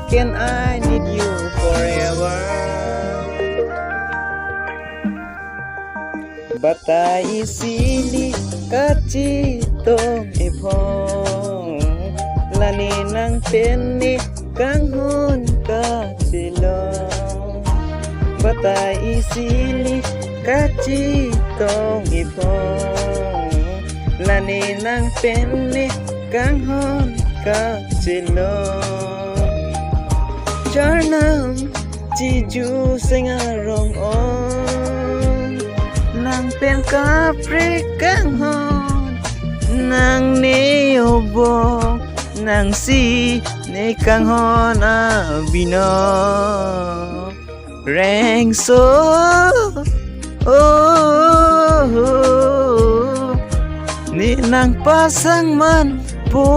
can I need you forever? Batai sili kacitong ipong lani ng peni kanghon kasilong. Batai sili kacitong ipong lani ng peni kanghon kasilong. Charnam chiju singarong on nang pen kapre kanghon nang neobong nang si ne kanghon abino reng so ni nang pasang man po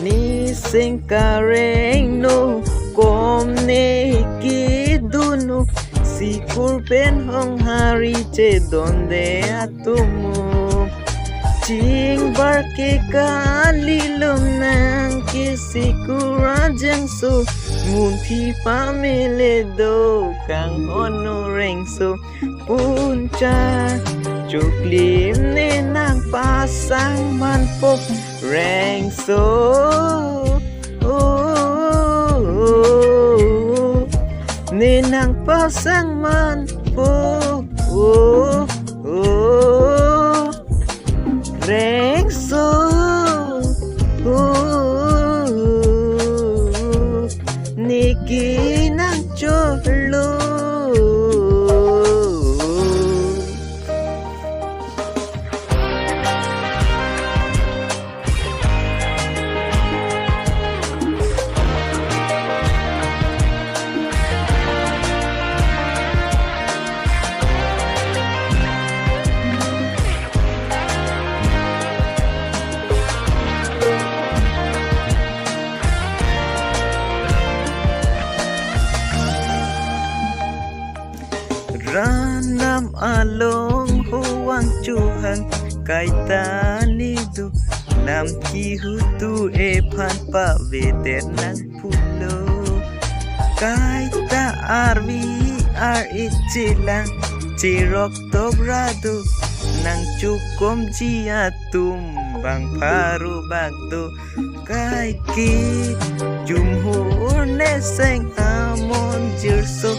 ni singkareng no kom ne kidunu si kurpen hong hari che donde atumu ching barke kalilom nang kisi kurajang so munti pamile do kang honoreng so punca cuklim ne nang pasang manpok reng so ne nang pasang manpok reng so niki nang cholo. Ranam along huang chuhang kai tanidu nam ki hutu e phan pa veter nang pulo kai ta arvi ar ichilang chirok togrado nang chukom jia tumbang paru bagdo kai ki jumhur ne seng amon jirso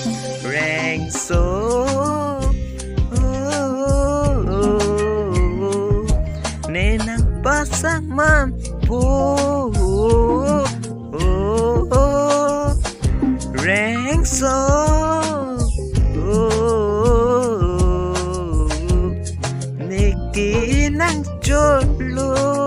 reng so ne nang pasang mampu reng so niki nang cholo.